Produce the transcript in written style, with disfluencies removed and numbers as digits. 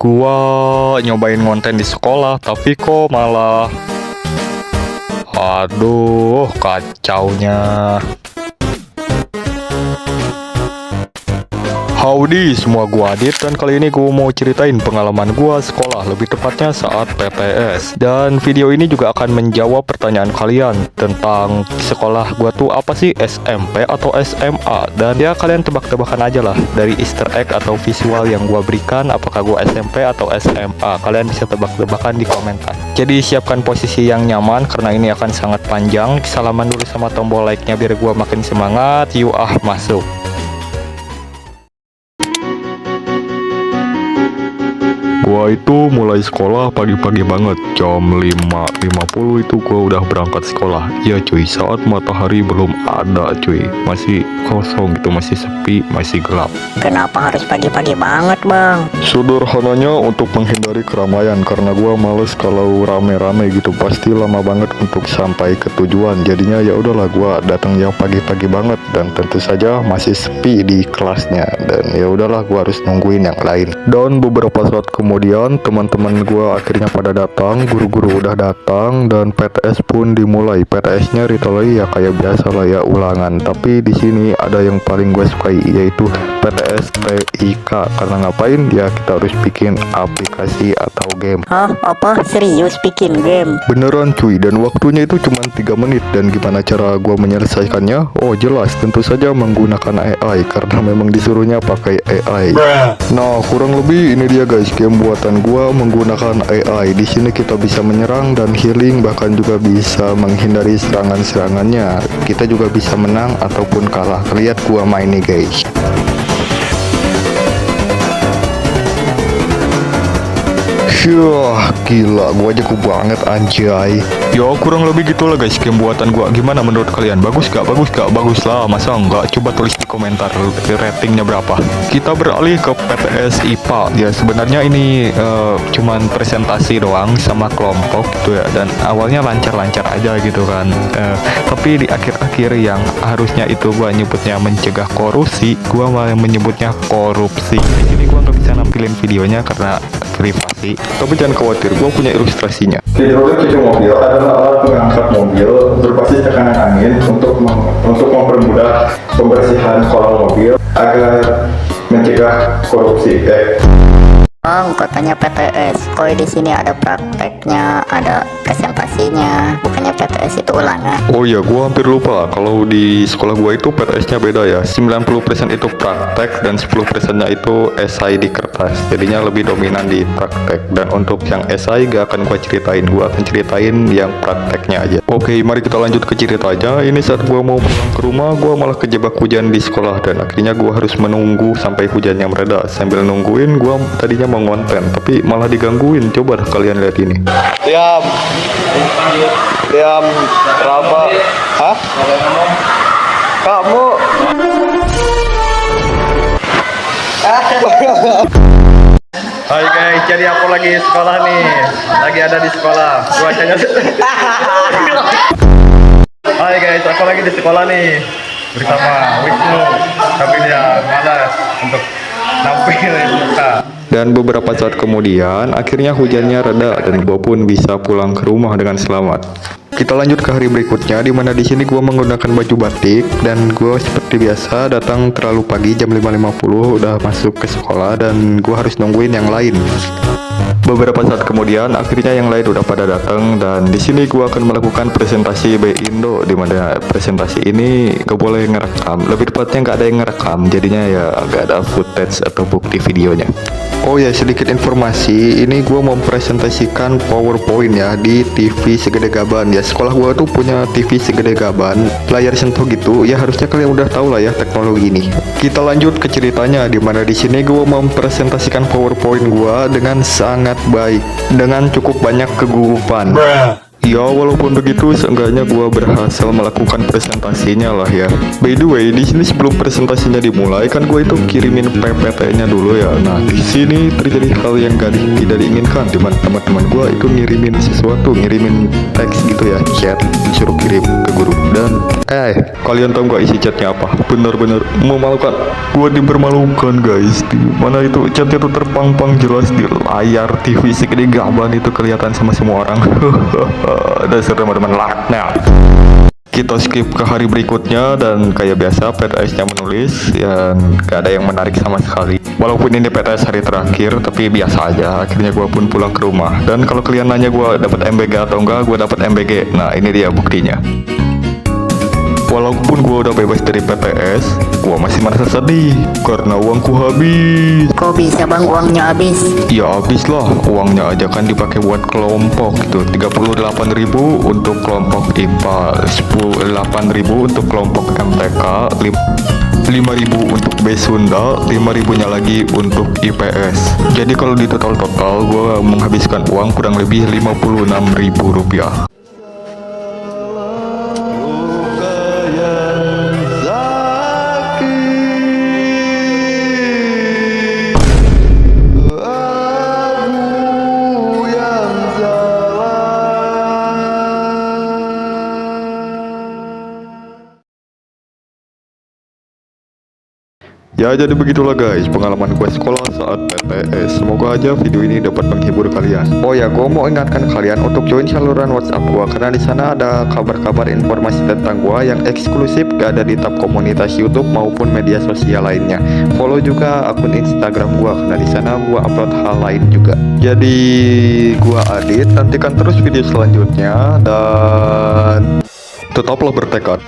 Gua nyobain konten di sekolah, tapi kok malah aduh kacaunya. Howdy semua, gua Adit dan kali ini gua mau ceritain pengalaman gua sekolah, lebih tepatnya saat PTS. Dan video ini juga akan menjawab pertanyaan kalian tentang sekolah gua tuh apa sih, SMP atau SMA. Dan ya kalian tebak-tebakan aja lah dari Easter egg atau visual yang gua berikan, apakah gua SMP atau SMA. Kalian bisa tebak-tebakan di komentar. Jadi siapkan posisi yang nyaman karena ini akan sangat panjang. Salaman dulu sama tombol like-nya biar gua makin semangat. Yuk masuk. Gua itu mulai sekolah pagi-pagi banget, jam 5.50 itu gua udah berangkat sekolah. Iya cuy, saat matahari belum ada cuy, masih kosong gitu, masih sepi, masih gelap. Kenapa harus pagi-pagi banget bang? Sederhananya untuk menghindari keramaian, karena gua males kalau rame-rame gitu, pasti lama banget untuk sampai ke tujuan. Jadinya ya udahlah gua datang yang pagi-pagi banget, dan tentu saja masih sepi di kelasnya, dan ya udahlah gua harus nungguin yang lain. Dan beberapa saat kemudian teman-teman gua akhirnya pada datang, guru-guru udah datang, dan PTS pun dimulai. PTS-nya literally ya kayak biasa lah ya, ulangan. Tapi di sini ada yang paling gue sukai, yaitu PTS TIK. Karena ngapain? Ya kita harus bikin aplikasi atau game. Hah? Apa? Serius bikin game? Beneran cuy, dan waktunya itu cuma 3 menit. Dan gimana cara gua menyelesaikannya? Oh jelas, tentu saja menggunakan AI, karena memang disuruhnya pakai AI. Nah, kurang lebih ini dia guys, game buatan gua menggunakan AI. Di sini kita bisa menyerang dan healing, bahkan juga bisa menghindari serangan-serangannya. Kita juga bisa menang ataupun kalah. Lihat gua main nih guys. Syah, gila, gua jago banget anjay. Ya kurang lebih gitulah guys game buatan gua. Gimana menurut kalian? Bagus gak? Bagus gak? Bagus lah, masa enggak? Coba tulis di komentar ratingnya berapa. Kita beralih ke PTS IPA. Ya sebenarnya ini cuman presentasi doang sama kelompok gitu ya. Dan awalnya lancar-lancar aja gitu kan. Tapi di akhir-akhir yang harusnya itu gua nyebutnya mencegah korupsi, gua malah menyebutnya korupsi. Jadi gua nggak bisa nampilin videonya karena privasi. Tapi jangan khawatir, gue punya ilustrasinya. Hidrolik cuci mobil adalah alat pengangkat mobil berbasis tekanan angin untuk mempermudah pembersihan kolam mobil agar mencegah korupsi. Bang, katanya PTS. Kok di sini ada prakteknya, ada presentasinya. Bukannya PTS itu ulangan? Oh iya, gue hampir lupa. Kalau di sekolah gue itu PTS-nya beda ya. 90% itu praktek dan 10%-nya itu esai di kertas. Jadinya lebih dominan di praktek. Dan untuk yang esai gak akan gue ceritain. Gue akan ceritain yang prakteknya aja. Oke, mari kita lanjut ke ceritanya. Ini saat gue mau pulang ke rumah, gue malah kejebak hujan di sekolah. Dan akhirnya gue harus menunggu sampai hujannya mereda. Sambil nungguin, gue tadinya mau ngonten, tapi malah digangguin. Coba dah kalian lihat ini. Diam, kenapa? Hah? Kamu? Hai guys, jadi aku lagi sekolah nih. Lagi ada di sekolah. Cuacanya. Hai guys, aku lagi di sekolah nih bersama Wisnu. Tapi dia malas untuk nampilin muka. Dan beberapa saat kemudian, akhirnya hujannya reda dan gue pun bisa pulang ke rumah dengan selamat. Kita lanjut ke hari berikutnya, di mana di sini gue menggunakan baju batik dan gue seperti biasa datang terlalu pagi, jam 5.50 udah masuk ke sekolah dan gue harus nungguin yang lain. Beberapa saat kemudian, akhirnya yang lain udah pada datang dan di sini gue akan melakukan presentasi B Indo, di mana presentasi ini gak boleh ngerekam, lebih tepatnya nggak ada yang ngerekam, jadinya ya gak ada footage atau bukti videonya. Oh ya, sedikit informasi, ini gue mempresentasikan PowerPoint ya di TV segede gaban ya. Sekolah gue tuh punya TV segede gaban, layar sentuh gitu ya, harusnya kalian udah tahu lah ya teknologi ini. Kita lanjut ke ceritanya, di mana di sini gue mempresentasikan PowerPoint gue dengan sangat baik, dengan cukup banyak kegugupan. Ya walaupun begitu, seenggaknya gua berhasil melakukan presentasinya lah ya. By the way, di sini sebelum presentasinya dimulai kan gua itu kirimin PPT-nya dulu ya. Nah di sini terjadi hal yang tidak diinginkan, di mana teman-teman gua itu ngirimin sesuatu, ngirimin teks gitu ya, chat, suruh kirim ke guru. Dan kalian tahu nggak isi chatnya apa? Bener-bener memalukan. Gua dipermalukan guys. Di mana itu chatnya tuh terpampang jelas di layar TV segede gaban itu, kelihatan sama semua orang. Dasar teman-teman laknat. Kita skip ke hari berikutnya dan kayak biasa PTS-nya menulis dan gak ada yang menarik sama sekali. Walaupun ini PTS hari terakhir tapi biasa aja. Akhirnya gua pun pulang ke rumah. Dan kalau kalian nanya gua dapat MBG atau enggak, gua dapat MBG. Nah ini dia buktinya. Walaupun gue udah bebas dari PTS, gue masih merasa sedih karena uangku habis. Kok bisa bang uangnya habis? Ya habis lah, uangnya aja kan dipakai buat kelompok gitu. 38.000 untuk kelompok IPA, 8.000 untuk kelompok MTK, 5.000 untuk B Sunda, 5.000-nya lagi untuk IPS. Jadi kalau di total gue menghabiskan uang kurang lebih Rp56.000. Ya jadi begitulah guys pengalaman gue sekolah saat PTS. Semoga aja video ini dapat menghibur kalian. Oh ya, gue mau ingatkan kalian untuk join saluran WhatsApp gue karena di sana ada kabar-kabar informasi tentang gue yang eksklusif, gak ada di tab komunitas YouTube maupun media sosial lainnya. Follow juga akun Instagram gue karena di sana gue upload hal lain juga. Jadi gue Adit, nantikan terus video selanjutnya dan tetaplah bertekad.